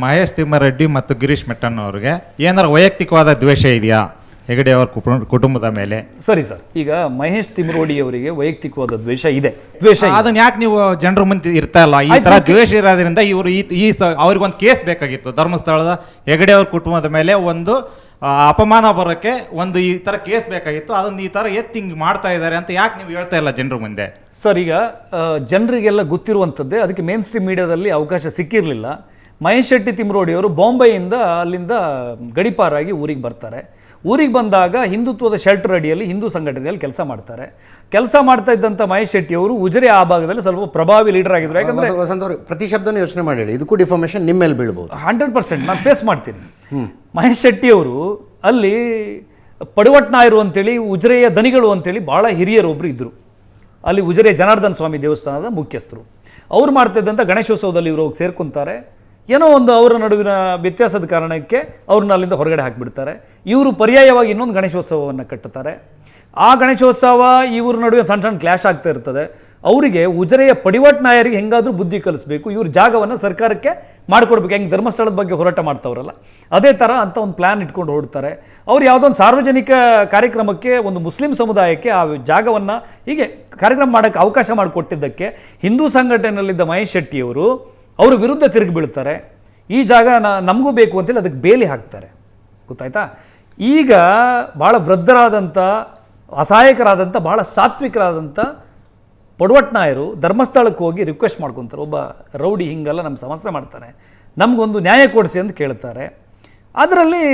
ಮಹೇಶ್ ತಿಮ್ಮಾರೆಡ್ಡಿ ಮತ್ತು ಗಿರೀಶ್ ಮೆಟ್ಟನ್ ಅವ್ರಿಗೆ ಏನಾರು ವೈಯಕ್ತಿಕವಾದ ದ್ವೇಷ ಇದೆಯಾ ಹೆಗಡೆ ಅವರ ಕುಟುಂಬದ ಮೇಲೆ? ಸರಿ ಸರ್, ಈಗ ಮಹೇಶ್ ತಿಮ್ರೋಡಿ ಅವರಿಗೆ ವೈಯಕ್ತಿಕವಾದ ದ್ವೇಷ ಇದೆ. ಅದನ್ನ ಯಾಕೆ ನೀವು ಜನರ ಮುಂದೆ ಇರ್ತಾ ಇಲ್ಲ? ಈ ತರ ದ್ವೇಷ ಇರೋದ್ರಿಂದ ಇವರು ಅವ್ರಿಗೊಂದು ಕೇಸ್ ಬೇಕಾಗಿತ್ತು. ಧರ್ಮಸ್ಥಳದ ಹೆಗಡೆ ಅವ್ರ ಕುಟುಂಬದ ಮೇಲೆ ಒಂದು ಅಪಮಾನ ಬರೋಕ್ಕೆ ಒಂದು ಈ ತರ ಕೇಸ್ ಬೇಕಾಗಿತ್ತು. ಅದನ್ನ ಈ ತರ ಹಿಂಗ್ ಮಾಡ್ತಾ ಇದ್ದಾರೆ ಅಂತ ಯಾಕೆ ನೀವು ಹೇಳ್ತಾ ಇಲ್ಲ ಜನರ ಮುಂದೆ? ಸರ್, ಈಗ ಜನರಿಗೆಲ್ಲ ಗೊತ್ತಿರುವಂಥದ್ದೇ, ಅದಕ್ಕೆ ಮೇನ್ ಸ್ಟ್ರೀಮ್ ಮೀಡಿಯಾದಲ್ಲಿ ಅವಕಾಶ ಸಿಕ್ಕಿರಲಿಲ್ಲ. ಮಹೇಶ್ ಶೆಟ್ಟಿ ತಿಮ್ರೋಡಿ ಅವರು ಬಾಂಬೆಯಿಂದ ಅಲ್ಲಿಂದ ಗಡಿಪಾರಾಗಿ ಊರಿಗೆ ಬರ್ತಾರೆ. ಊರಿಗೆ ಬಂದಾಗ ಹಿಂದುತ್ವದ ಶೆಲ್ಟರ್ ಅಡಿಯಲ್ಲಿ ಹಿಂದೂ ಸಂಘಟನೆಯಲ್ಲಿ ಕೆಲಸ ಮಾಡ್ತಾ ಇದ್ದಂಥ ಮಹೇಶ್ ಶೆಟ್ಟಿ ಅವರು ಉಜಿರೆ ಆ ಭಾಗದಲ್ಲಿ ಸ್ವಲ್ಪ ಪ್ರಭಾವಿ ಲೀಡರ್ ಆಗಿದ್ರು. ಯಾಕಂದ್ರೆ ಪ್ರತಿ ಶಬ್ದನೂ ಯೋಚನೆ ಮಾಡಿ, ಇದಕ್ಕೂ ಡಿಫಾರ್ಮೇಷನ್ ನಿಮ್ಮ ಮೇಲೆ ಬೀಳ್ಬೋದು. 100% ನಾನು ಫೇಸ್ ಮಾಡ್ತೀನಿ. ಮಹೇಶ್ ಶೆಟ್ಟಿ ಅವರು ಅಲ್ಲಿ ಪಡವಟ್ನಾಯರು ಅಂತೇಳಿ ಉಜಿರೆಯ ದನಿಗಳು ಅಂತೇಳಿ ಭಾಳ ಹಿರಿಯರು ಒಬ್ಬರು ಇದ್ದರು. ಅಲ್ಲಿ ಉಜಿರೆ ಜನಾರ್ದನ ಸ್ವಾಮಿ ದೇವಸ್ಥಾನದ ಮುಖ್ಯಸ್ಥರು. ಅವ್ರು ಮಾಡ್ತಾ ಇದ್ದಂಥ ಗಣೇಶೋತ್ಸವದಲ್ಲಿ ಇವರು ಹೋಗಿ ಸೇರ್ಕೊತಾರೆ. ಏನೋ ಒಂದು ಅವರ ನಡುವಿನ ವ್ಯತ್ಯಾಸದ ಕಾರಣಕ್ಕೆ ಅವ್ರನ್ನ ಅಲ್ಲಿಂದ ಹೊರಗಡೆ ಹಾಕಿಬಿಡ್ತಾರೆ. ಇವರು ಪರ್ಯಾಯವಾಗಿ ಇನ್ನೊಂದು ಗಣೇಶೋತ್ಸವವನ್ನು ಕಟ್ಟುತ್ತಾರೆ. ಆ ಗಣೇಶೋತ್ಸವ ಇವ್ರ ನಡುವೆ ಸಣ್ಣ ಸಣ್ಣ ಕ್ಲಾಶ್ ಆಗ್ತಾ ಇರ್ತದೆ. ಅವರಿಗೆ ಉಜಿರೆಯ ಪಡಿವಟ್ ನಾಯರಿಗೆ ಹೆಂಗಾದರೂ ಬುದ್ಧಿ ಕಲಿಸ್ಬೇಕು, ಇವ್ರ ಜಾಗವನ್ನು ಸರ್ಕಾರಕ್ಕೆ ಮಾಡಿಕೊಡ್ಬೇಕು. ಹೆಂಗೆ ಧರ್ಮಸ್ಥಳದ ಬಗ್ಗೆ ಹೋರಾಟ ಮಾಡ್ತಾವ್ರಲ್ಲ ಅದೇ ಥರ ಅಂತ ಒಂದು ಪ್ಲ್ಯಾನ್ ಇಟ್ಕೊಂಡು ಹೊರಡ್ತಾರೆ. ಅವ್ರು ಯಾವುದೋ ಒಂದು ಸಾರ್ವಜನಿಕ ಕಾರ್ಯಕ್ರಮಕ್ಕೆ ಒಂದು ಮುಸ್ಲಿಂ ಸಮುದಾಯಕ್ಕೆ ಆ ಜಾಗವನ್ನು ಹೀಗೆ ಕಾರ್ಯಕ್ರಮ ಮಾಡೋಕ್ಕೆ ಅವಕಾಶ ಮಾಡಿಕೊಟ್ಟಿದ್ದಕ್ಕೆ ಹಿಂದೂ ಸಂಘಟನೆಯಲ್ಲಿದ್ದ ಮಹೇಶ್ ಶೆಟ್ಟಿಯವರು ಅವ್ರ ವಿರುದ್ಧ ತಿರುಗಿ ಬೀಳ್ತಾರೆ. ಈ ಜಾಗ ನಮಗೂ ಬೇಕು ಅಂತೇಳಿ ಅದಕ್ಕೆ ಬೇಲಿ ಹಾಕ್ತಾರೆ. ಗೊತ್ತಾಯ್ತಾ? ಈಗ ಭಾಳ ವೃದ್ಧರಾದಂಥ, ಅಸಹಾಯಕರಾದಂಥ, ಭಾಳ ಸಾತ್ವಿಕರಾದಂಥ ಪಡವಟ್ನಾಯರು ಧರ್ಮಸ್ಥಳಕ್ಕೆ ಹೋಗಿ ರಿಕ್ವೆಸ್ಟ್ ಮಾಡ್ಕೊತಾರೆ. ಒಬ್ಬ ರೌಡಿ ಹಿಂಗೆಲ್ಲ ನಮ್ಮ ಸಮಸ್ಯೆ ಮಾಡ್ತಾನೆ, ನಮಗೊಂದು ನ್ಯಾಯ ಕೊಡಿಸಿ ಅಂತ ಕೇಳ್ತಾರೆ. ಅದರಲ್ಲಿ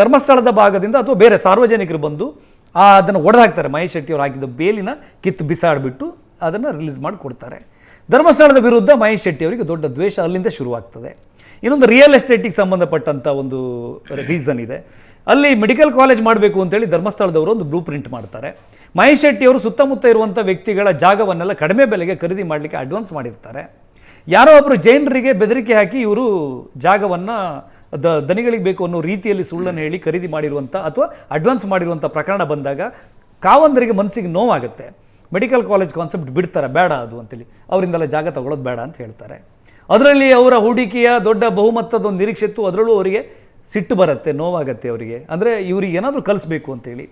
ಧರ್ಮಸ್ಥಳದ ಭಾಗದಿಂದ ಅಥವಾ ಬೇರೆ ಸಾರ್ವಜನಿಕರು ಬಂದು ಅದನ್ನು ಒಡೆದಾಕ್ತಾರೆ. ಮಹೇಶ್ ಶೆಟ್ಟಿ ಅವರು ಹಾಕಿದ ಬೇಲಿನ ಕಿತ್ತು ಬಿಸಾಡಿಬಿಟ್ಟು ಅದನ್ನು ರಿಲೀಸ್ ಮಾಡಿ ಕೊಡ್ತಾರೆ. ಧರ್ಮಸ್ಥಳದ ವಿರುದ್ಧ ಮಹೇಶ್ ಶೆಟ್ಟಿ ಅವರಿಗೆ ದೊಡ್ಡ ದ್ವೇಷ ಅಲ್ಲಿಂದ ಶುರುವಾಗ್ತದೆ. ಇನ್ನೊಂದು ರಿಯಲ್ ಎಸ್ಟೇಟಿಗೆ ಸಂಬಂಧಪಟ್ಟಂಥ ಒಂದು ರೀಸನ್ ಇದೆ. ಅಲ್ಲಿ ಮೆಡಿಕಲ್ ಕಾಲೇಜ್ ಮಾಡಬೇಕು ಅಂತೇಳಿ ಧರ್ಮಸ್ಥಳದವರು ಒಂದು ಬ್ಲೂ ಪ್ರಿಂಟ್ ಮಾಡ್ತಾರೆ. ಮಹೇಶ್ ಶೆಟ್ಟಿ ಅವರು ಸುತ್ತಮುತ್ತ ಇರುವಂಥ ವ್ಯಕ್ತಿಗಳ ಜಾಗವನ್ನೆಲ್ಲ ಕಡಿಮೆ ಬೆಲೆಗೆ ಖರೀದಿ ಮಾಡಲಿಕ್ಕೆ ಅಡ್ವಾನ್ಸ್ ಮಾಡಿರ್ತಾರೆ. ಯಾರೋ ಒಬ್ಬರು ಜೈನರಿಗೆ ಬೆದರಿಕೆ ಹಾಕಿ ಇವರು ಜಾಗವನ್ನು ದನಿಗಳಿಗೆ ಬೇಕು ಅನ್ನೋ ರೀತಿಯಲ್ಲಿ ಸುಳ್ಳನ್ನು ಹೇಳಿ ಖರೀದಿ ಮಾಡಿರುವಂಥ ಅಥವಾ ಅಡ್ವಾನ್ಸ್ ಮಾಡಿರುವಂಥ ಪ್ರಕರಣ ಬಂದಾಗ ಕಾವಂದರಿಗೆ ಮನಸ್ಸಿಗೆ ನೋವಾಗುತ್ತೆ. ಮೆಡಿಕಲ್ ಕಾಲೇಜ್ ಕಾನ್ಸೆಪ್ಟ್ ಬಿಡ್ತಾರೆ, ಬೇಡ ಅದು ಅಂತೇಳಿ, ಅವರಿಂದೆಲ್ಲ ಜಾಗ ತಗೊಳ್ಳೋದು ಬೇಡ ಅಂತ ಹೇಳ್ತಾರೆ. ಅದರಲ್ಲಿ ಅವರ ಹೂಡಿಕೆಯ ದೊಡ್ಡ ಬಹುಮತದ ಒಂದು ನಿರೀಕ್ಷೆ ಇತ್ತು. ಅದರಲ್ಲೂ ಅವರಿಗೆ ಸಿಟ್ಟು ಬರುತ್ತೆ, ನೋವಾಗತ್ತೆ ಅವರಿಗೆ. ಅಂದರೆ ಇವ್ರಿಗೆ ಏನಾದರೂ ಕಲಿಸ್ಬೇಕು ಅಂತೇಳಿ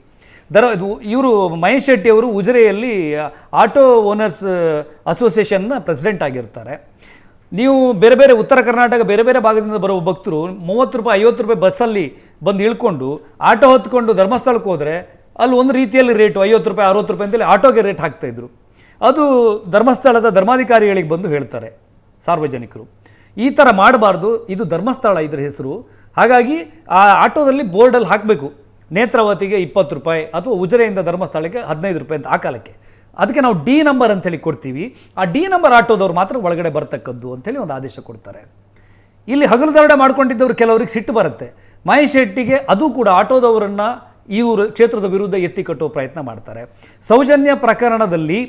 ಇವರು ಮಹೇಶ್ ಶೆಟ್ಟಿ ಅವರು ಉಜಿರೆಯಲ್ಲಿ ಆಟೋ ಓನರ್ಸ್ ಅಸೋಸಿಯೇಷನ್ನ ಪ್ರೆಸಿಡೆಂಟ್ ಆಗಿರ್ತಾರೆ. ನೀವು ಬೇರೆ ಬೇರೆ ಉತ್ತರ ಕರ್ನಾಟಕ ಬೇರೆ ಬೇರೆ ಭಾಗದಿಂದ ಬರೋ ಭಕ್ತರು 30 ರೂಪಾಯಿ 50 ರೂಪಾಯಿ ಬಸ್ಸಲ್ಲಿ ಬಂದು ಇಳ್ಕೊಂಡು ಆಟೋ ಹೊತ್ಕೊಂಡು ಧರ್ಮಸ್ಥಳಕ್ಕೆ ಹೋದರೆ ಅಲ್ಲಿ ಒಂದು ರೀತಿಯಲ್ಲಿ ರೇಟು 50 ರೂಪಾಯಿ 60 ರೂಪಾಯಿ ಅಂತೇಳಿ ಆಟೋಗೆ ರೇಟ್ ಹಾಕ್ತಾಯಿದ್ರು. ಅದು ಧರ್ಮಸ್ಥಳದ ಧರ್ಮಾಧಿಕಾರಿಗಳಿಗೆ ಬಂದು ಹೇಳ್ತಾರೆ ಸಾರ್ವಜನಿಕರು, ಈ ಥರ ಮಾಡಬಾರ್ದು, ಇದು ಧರ್ಮಸ್ಥಳ ಇದರ ಹೆಸರು. ಹಾಗಾಗಿ ಆ ಆಟೋದಲ್ಲಿ ಬೋರ್ಡಲ್ಲಿ ಹಾಕಬೇಕು, ನೇತ್ರಾವತಿಗೆ 20 ರೂಪಾಯಿ ಅಥವಾ ಉಜಿರೆಯಿಂದ ಧರ್ಮಸ್ಥಳಕ್ಕೆ 15 ರೂಪಾಯಿ ಅಂತ ಆ ಕಾಲಕ್ಕೆ. ಅದಕ್ಕೆ ನಾವು ಡಿ ನಂಬರ್ ಅಂಥೇಳಿ ಕೊಡ್ತೀವಿ. ಆ ಡಿ ನಂಬರ್ ಆಟೋದವ್ರು ಮಾತ್ರ ಒಳಗಡೆ ಬರ್ತಕ್ಕದ್ದು ಅಂಥೇಳಿ ಒಂದು ಆದೇಶ ಕೊಡ್ತಾರೆ. ಇಲ್ಲಿ ಹಗಲು ದರೋಡೆ ಮಾಡ್ಕೊಂಡಿದ್ದವ್ರು ಕೆಲವರಿಗೆ ಸಿಟ್ಟು ಬರುತ್ತೆ. ಮಹೇಶ್ ಶೆಟ್ಟಿಗೆ ಅದು ಕೂಡ ಆಟೋದವರನ್ನು ಇವರು ಕ್ಷೇತ್ರದ ವಿರುದ್ಧ ಎತ್ತಿ ಕಟ್ಟುವ ಪ್ರಯತ್ನ ಮಾಡ್ತಾರೆ. ಸೌಜನ್ಯ ಪ್ರಕರಣದಲ್ಲಿ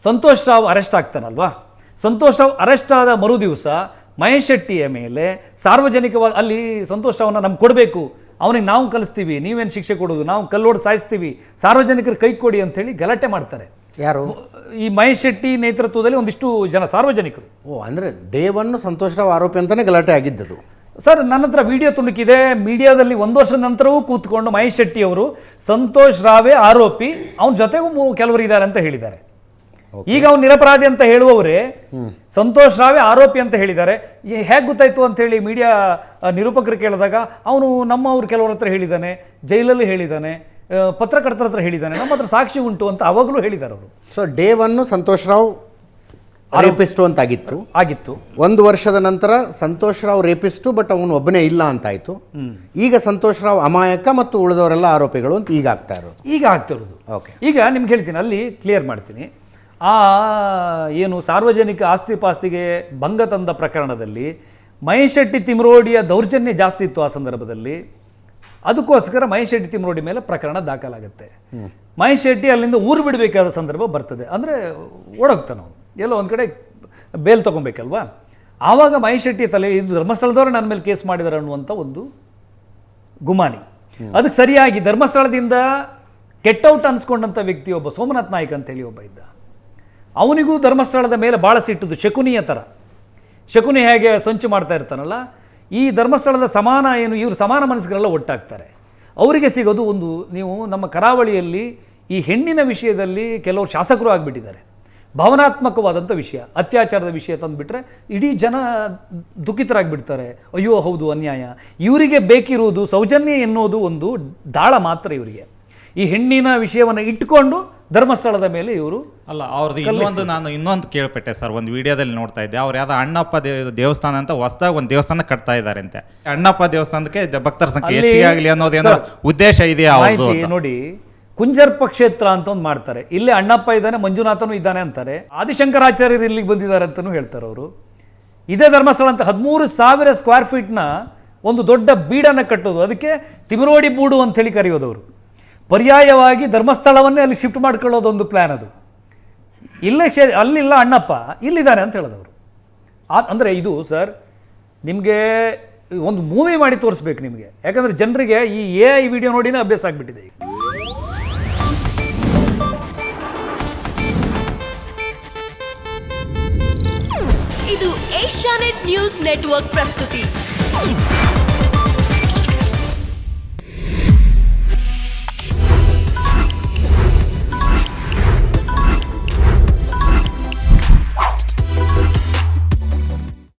ಸಂತೋಷ್ ರಾವ್ ಅರೆಸ್ಟ್ ಆಗ್ತಾನಲ್ವಾ, ಸಂತೋಷ್ ರಾವ್ ಅರೆಸ್ಟ್ ಆದ ಮರು ದಿವಸ ಮಹೇಶ್ ಶೆಟ್ಟಿಯ ಮೇಲೆ ಸಾರ್ವಜನಿಕವಾಗಿ ಅಲ್ಲಿ ಸಂತೋಷ್ ರಾವ್ನ ನಮ್ಗೆ ಕೊಡಬೇಕು, ಅವನಿಗೆ ನಾವು ಕಲಿಸ್ತೀವಿ, ನೀವೇನು ಶಿಕ್ಷೆ ಕೊಡೋದು, ನಾವು ಕಲ್ಲೋಡು ಸಾಯಿಸ್ತೀವಿ, ಸಾರ್ವಜನಿಕರು ಕೈ ಕೊಡಿ ಅಂಥೇಳಿ ಗಲಾಟೆ ಮಾಡ್ತಾರೆ. ಯಾರು? ಈ ಮಹೇಶ್ ಶೆಟ್ಟಿ ನೇತೃತ್ವದಲ್ಲಿ ಒಂದಿಷ್ಟು ಜನ ಸಾರ್ವಜನಿಕರು. ಅಂದರೆ ಡೇ ಒನ್ ಸಂತೋಷ್ ರಾವ್ ಆರೋಪಿ ಅಂತಲೇ ಗಲಾಟೆ ಆಗಿದ್ದದು. ಸರ್, ನನ್ನ ಹತ್ರ ವಿಡಿಯೋ ತುಣುಕಿದೆ. ಮೀಡಿಯಾದಲ್ಲಿ 1 ವರ್ಷದ ನಂತರವೂ ಕೂತ್ಕೊಂಡು ಮಹೇಶ್ ಶೆಟ್ಟಿ ಅವರು ಸಂತೋಷ್ ರಾವೇ ಆರೋಪಿ, ಅವನ ಜೊತೆಗೂ ಕೆಲವರು ಇದ್ದಾರೆ ಅಂತ ಹೇಳಿದ್ದಾರೆ. ಈಗ ಅವ್ನು ನಿರಪರಾಧಿ ಅಂತ ಹೇಳುವವರೇ ಸಂತೋಷ್ ರಾವೇ ಆರೋಪಿ ಅಂತ ಹೇಳಿದ್ದಾರೆ. ಹೇಗೆ ಗೊತ್ತಾಯ್ತು ಅಂತ ಹೇಳಿ ಮೀಡಿಯಾ ನಿರೂಪಕರು ಕೇಳಿದಾಗ ಅವನು ನಮ್ಮವ್ರು ಕೆಲವರ ಹತ್ರ ಹೇಳಿದ್ದಾನೆ, ಜೈಲಲ್ಲಿ ಹೇಳಿದ್ದಾನೆ, ಪತ್ರಕರ್ತರ ಹತ್ರ ಹೇಳಿದ್ದಾನೆ, ನಮ್ಮ ಹತ್ರ ಸಾಕ್ಷಿ ಉಂಟು ಅಂತ ಅವಾಗಲೂ ಹೇಳಿದ್ದಾರೆ ಅವರು. So day one Santosh Rao rapist ಅಂತ ಆಗಿತ್ತು. 1 ವರ್ಷದ ನಂತರ ಸಂತೋಷ್ ರಾವ್ ರೇಪಿಸ್ಟು, ಬಟ್ ಅವನು ಒಬ್ಬನೇ ಇಲ್ಲ ಅಂತಾಯ್ತು. ಈಗ ಸಂತೋಷ್ ರಾವ್ ಅಮಾಯಕ ಮತ್ತು ಉಳಿದವರೆಲ್ಲ ಆರೋಪಿಗಳು ಅಂತ ಈಗ ಆಗ್ತಿರೋದು. ಓಕೆ, ಈಗ ನಿಮ್ಗೆ ಹೇಳ್ತೀನಿ, ಅಲ್ಲಿ ಕ್ಲಿಯರ್ ಮಾಡ್ತೀನಿ. ಏನು ಸಾರ್ವಜನಿಕ ಆಸ್ತಿ ಪಾಸ್ತಿಗೆ ಭಂಗ ತಂದ ಪ್ರಕರಣದಲ್ಲಿ ಮಹೇಶ್ ಶೆಟ್ಟಿ ತಿಮ್ರೋಡಿಯ ದೌರ್ಜನ್ಯ ಜಾಸ್ತಿ ಇತ್ತು ಆ ಸಂದರ್ಭದಲ್ಲಿ. ಅದಕ್ಕೋಸ್ಕರ ಮಹೇಶ್ ಶೆಟ್ಟಿ ತಿಮ್ರೋಡಿ ಮೇಲೆ ಪ್ರಕರಣ ದಾಖಲಾಗುತ್ತೆ. ಮಹೇಶ್ ಶೆಟ್ಟಿ ಅಲ್ಲಿಂದ ಊರು ಬಿಡಬೇಕಾದ ಸಂದರ್ಭ ಬರ್ತದೆ. ಅಂದರೆ ಓಡೋಗ್ತಾನೆ ಅವನು, ಎಲ್ಲೋ ಒಂದು ಕಡೆ ಬೇಲ್ ತೊಗೊಬೇಕಲ್ವಾ. ಆವಾಗ ಮಹೇಶ್ ಶೆಟ್ಟಿ ತಲೆ ಇದು ಧರ್ಮಸ್ಥಳದವರು ನನ್ನ ಮೇಲೆ ಕೇಸ್ ಮಾಡಿದ್ದಾರೆ ಅನ್ನುವಂಥ ಒಂದು ಗುಮಾನಿ. ಅದಕ್ಕೆ ಸರಿಯಾಗಿ ಧರ್ಮಸ್ಥಳದಿಂದ ಕೆಟ್ಟೌಟ್ ಅನ್ಸ್ಕೊಂಡಂಥ ವ್ಯಕ್ತಿ ಒಬ್ಬ ಸೋಮನಾಥ್ ನಾಯ್ಕ್ ಅಂತೇಳಿ ಒಬ್ಬ ಇದ್ದ. ಅವನಿಗೂ ಧರ್ಮಸ್ಥಳದ ಮೇಲೆ ಭಾಳ ಸಿಟ್ಟದು, ಶಕುನಿಯ ಥರ. ಶಕುನಿ ಹೇಗೆ ಸಂಚು ಮಾಡ್ತಾ ಇರ್ತಾನಲ್ಲ, ಈ ಧರ್ಮಸ್ಥಳದ ಸಮಾನ ಏನು ಇವರು ಸಮಾನ ಮನಸ್ಸುಗಳೆಲ್ಲ ಒಟ್ಟಾಗ್ತಾರೆ. ಅವರಿಗೆ ಸಿಗೋದು ಒಂದು, ನೀವು ನಮ್ಮ ಕರಾವಳಿಯಲ್ಲಿ ಈ ಹೆಣ್ಣಿನ ವಿಷಯದಲ್ಲಿ ಕೆಲವರು ಶಾಸಕರು ಆಗಿಬಿಟ್ಟಿದ್ದಾರೆ. ಭಾವನಾತ್ಮಕವಾದಂಥ ವಿಷಯ, ಅತ್ಯಾಚಾರದ ವಿಷಯ ತಂದುಬಿಟ್ರೆ ಇಡೀ ಜನ ದುಃಖಿತರಾಗಿಬಿಡ್ತಾರೆ. ಅಯ್ಯೋ ಹೌದು ಅನ್ಯಾಯ. ಇವರಿಗೆ ಬೇಕಿರುವುದು ಸೌಜನ್ಯ ಎನ್ನುವುದು ಒಂದು ದಾಳ ಮಾತ್ರ ಇವರಿಗೆ. ಈ ಹೆಣ್ಣಿನ ವಿಷಯವನ್ನು ಇಟ್ಕೊಂಡು ಧರ್ಮಸ್ಥಳದ ಮೇಲೆ ಇವರು ಅಲ್ಲ, ಅವ್ರದ್ದು ಇನ್ನೊಂದು ಕೇಳ್ಪಟ್ಟೆ ಸರ್, ಒಂದು ವಿಡಿಯೋದಲ್ಲಿ ನೋಡ್ತಾ ಇದ್ದೆ. ಅವ್ರು ಯಾವ್ದೋ ಅಣ್ಣಪ್ಪ ದೇವಸ್ಥಾನ ಅಂತ ಹೊಸದಾಗಿ ಒಂದು ದೇವಸ್ಥಾನ ಕಟ್ತಾ ಇದ್ದಾರೆ ಅಂತೆ. ಅಣ್ಣಪ್ಪ ದೇವಸ್ಥಾನಕ್ಕೆ ಭಕ್ತರ ಸಂಖ್ಯೆ ಹೆಚ್ಚಿಗೆ ಆಗಲಿ ಅನ್ನೋದೇನೋ ಉದ್ದೇಶ ಇದೆಯಾ ಅವ್ರದ್ದು? ನೋಡಿ, ಕುಂಜರ್ಪ ಕ್ಷೇತ್ರ ಅಂತ ಒಂದು ಮಾಡ್ತಾರೆ. ಇಲ್ಲಿ ಅಣ್ಣಪ್ಪ ಇದ್ದಾನೆ, ಮಂಜುನಾಥನು ಇದ್ದಾನೆ ಅಂತಾರೆ. ಆದಿಶಂಕರಾಚಾರ್ಯರು ಇಲ್ಲಿಗೆ ಬಂದಿದ್ದಾರೆ ಅಂತಲೂ ಹೇಳ್ತಾರೆ ಅವರು. ಇದೇ ಧರ್ಮಸ್ಥಳ ಅಂತ 13,000 ಸ್ಕ್ವೇರ್ ಫೀಟ್ನ ಒಂದು ದೊಡ್ಡ ಬೀಡನ್ನು ಕಟ್ಟೋದು, ಅದಕ್ಕೆ ತಿಮರೋಡಿ ಬೂಡು ಅಂತ ಹೇಳಿ ಕರೆಯೋದು ಅವರು. ಪರ್ಯಾಯವಾಗಿ ಧರ್ಮಸ್ಥಳವನ್ನೇ ಅಲ್ಲಿ ಶಿಫ್ಟ್ ಮಾಡ್ಕೊಳ್ಳೋದೊಂದು ಪ್ಲ್ಯಾನ್ ಅದು. ಇಲ್ಲೇ ಅಲ್ಲಿಲ್ಲ ಅಣ್ಣಪ್ಪ, ಇಲ್ಲಿದ್ದಾನೆ ಅಂತ ಹೇಳೋದವರು. ಅಂದರೆ ಇದು ಸರ್ ನಿಮಗೆ ಒಂದು ಮೂವಿ ಮಾಡಿ ತೋರಿಸ್ಬೇಕು ನಿಮಗೆ. ಯಾಕಂದರೆ ಜನರಿಗೆ ಈ AI ವಿಡಿಯೋ ನೋಡಿನೇ ಅಭ್ಯಾಸ ಆಗಿಬಿಟ್ಟಿದೆ. ಇದು ಏಷ್ಯಾನೆಟ್ ನ್ಯೂಸ್ ನೆಟ್ವರ್ಕ್ ಪ್ರಸ್ತುತಿ.